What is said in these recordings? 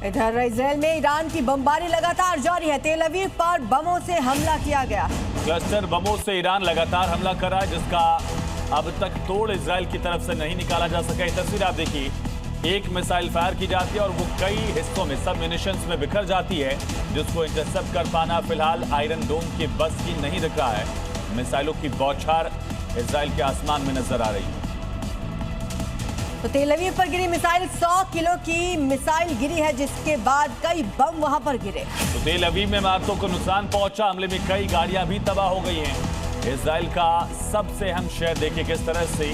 इधर इजराइल में ईरान की बमबारी लगातार जारी है। तेल अवीव पर बमों से हमला किया गया। क्लस्टर बमों से ईरान लगातार हमला कर रहा है, जिसका अब तक तोड़ इजराइल की तरफ से नहीं निकाला जा सका। ये तस्वीर आप देखिए, एक मिसाइल फायर की जाती है और वो कई हिस्सों में सब म्यूनिशंस में बिखर जाती है, जिसको इंटरसेप्ट कर पाना फिलहाल आयरन डोम के बस की नहीं दिख रहा है। मिसाइलों की बौछार इजराइल के आसमान में नजर आ रही है। तो तेल अवीव पर गिरी मिसाइल 100 किलो की मिसाइल गिरी है, जिसके बाद कई बम वहां पर गिरे। तो तेल अवीव में इमारतों को नुकसान पहुंचा। हमले में कई गाड़ियां भी तबाह हो गई हैं। इजराइल का सबसे अहम शहर देखिए किस तरह से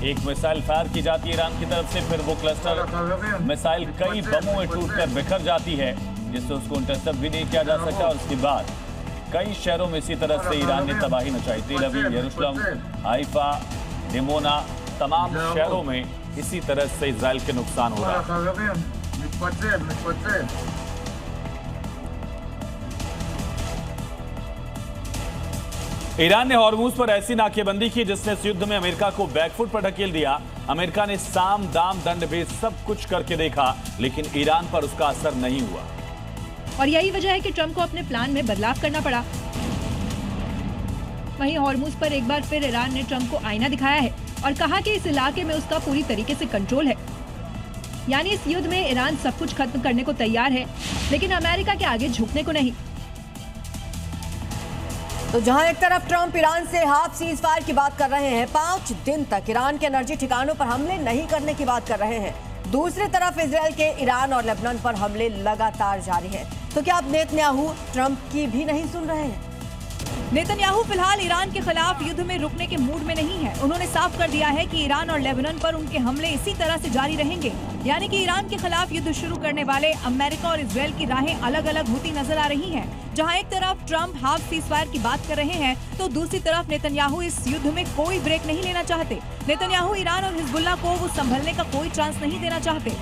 एक मिसाइल फायर की जाती है ईरान की तरफ से, फिर वो क्लस्टर मिसाइल कई बमों में टूटकर बिखर जाती है, जिससे उसको इंटरसेप्ट भी नहीं किया जा सकता। और उसके बाद कई शहरों में इसी तरह से ईरान ने तबाही मचाई। तेल अवीव, यरूशलेम, हाइफा, डिमोना, तमाम शहरों में इसी तरह से इजराइल के नुकसान हो रहा है। ईरान ने हॉर्मूज पर ऐसी नाकेबंदी की जिसने इस युद्ध में अमेरिका को बैकफुट पर ढकेल दिया। अमेरिका ने साम दाम दंड भेद सब कुछ करके देखा, लेकिन ईरान पर उसका असर नहीं हुआ। और यही वजह है कि ट्रंप को अपने प्लान में बदलाव करना पड़ा। वहीं हॉर्मूज पर एक बार फिर ईरान ने ट्रंप को आईना दिखाया है और कहा कि इस इलाके में उसका पूरी तरीके से कंट्रोल है। यानी इस युद्ध में ईरान सब कुछ खत्म करने को तैयार है, लेकिन अमेरिका के आगे झुकने को नहीं। तो जहां एक तरफ ट्रंप ईरान से हाफ सीज फायर की बात कर रहे हैं, 5 दिन तक ईरान के एनर्जी ठिकानों पर हमले नहीं करने की बात कर रहे हैं, दूसरी तरफ इजराइल के ईरान और लेबनान पर हमले लगातार जारी हैं। तो क्या अब नेतन्याहू ट्रंप की भी नहीं सुन रहे हैं? नेतन्याहू फिलहाल ईरान के खिलाफ युद्ध में रुकने के मूड में नहीं है। उन्होंने साफ कर दिया है कि ईरान और लेबनान पर उनके हमले इसी तरह से जारी रहेंगे। यानी कि ईरान के खिलाफ युद्ध शुरू करने वाले अमेरिका और इजराइल की राहें अलग अलग होती नजर आ रही हैं। जहां एक तरफ ट्रंप हाफ सीजफायर की बात कर रहे हैं, तो दूसरी तरफ नेतन्याहू इस युद्ध में कोई ब्रेक नहीं लेना चाहते। नेतन्याहू ईरान और हिजबुल्लाह को वो संभलने का कोई चांस नहीं देना चाहते।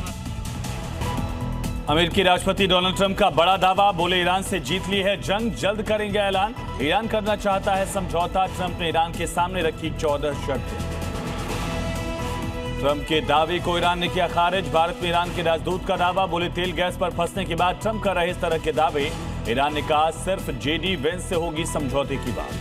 अमेरिकी राष्ट्रपति डोनाल्ड ट्रंप का बड़ा दावा, बोले ईरान से जीत ली है जंग, जल्द करेंगे ऐलान। ईरान करना चाहता है समझौता, ट्रंप ने ईरान के सामने रखी 14 शर्तें। ट्रंप के दावे को ईरान ने किया खारिज। भारत में ईरान के राजदूत का दावा, बोले तेल गैस पर फंसने के बाद ट्रंप कर रहे इस तरह के दावे। ईरान ने कहा सिर्फ जेडी वेंस से होगी समझौते की बात।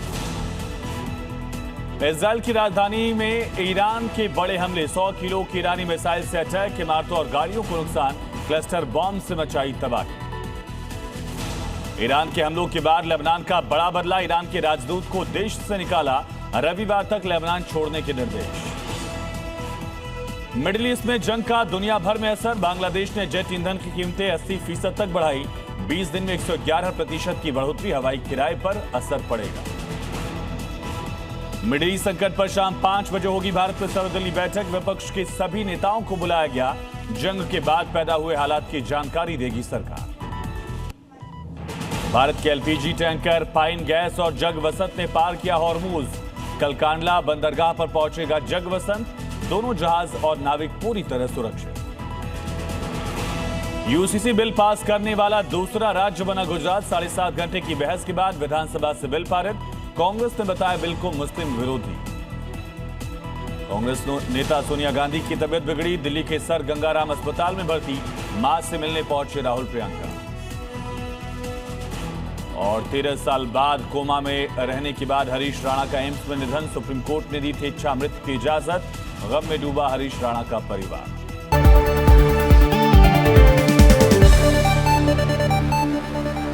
इजराइल की राजधानी में ईरान के बड़े हमले, 100 किलो की ईरानी मिसाइल से अटैक, इमारतों और गाड़ियों को नुकसान, क्लस्टर बॉम्ब से मचाई तबाही। ईरान के हमलों के बाद लेबनान का बड़ा बदला, ईरान के राजदूत को देश से निकाला, रविवार तक लेबनान छोड़ने के निर्देश। मिडिल ईस्ट में जंग का दुनिया भर में असर, बांग्लादेश ने जेट ईंधन की कीमतें 80% तक बढ़ाई, 20 दिन में 111% की बढ़ोतरी, हवाई किराए पर असर पड़ेगा। मिडिल ईस्ट संकट पर शाम 5 बजे होगी भारत में सर्वदलीय बैठक, विपक्ष के सभी नेताओं को बुलाया गया। जंग के बाद पैदा हुए हालात की जानकारी देगी सरकार। भारत के एलपीजी टैंकर, पाइन गैस और जगवसंत ने पार किया हॉर्मूज। कल कांडला बंदरगाह पर पहुंचेगा जगवसंत, दोनों जहाज और नाविक पूरी तरह सुरक्षित। यूसीसी बिल पास करने वाला दूसरा राज्य बना गुजरात, 7.5 घंटे की बहस के बाद विधानसभा से बिल पारित। कांग्रेस ने बताया बिल को मुस्लिम विरोधी। कांग्रेस नेता सोनिया गांधी की तबीयत बिगड़ी, दिल्ली के सर गंगाराम अस्पताल में भर्ती, मां से मिलने पहुंचे राहुल प्रियंका। और 13 साल बाद कोमा में रहने के बाद हरीश राणा का एम्स में निधन, सुप्रीम कोर्ट ने दी थी इच्छा मृत्यु की इजाजत, गम में डूबा हरीश राणा का परिवार।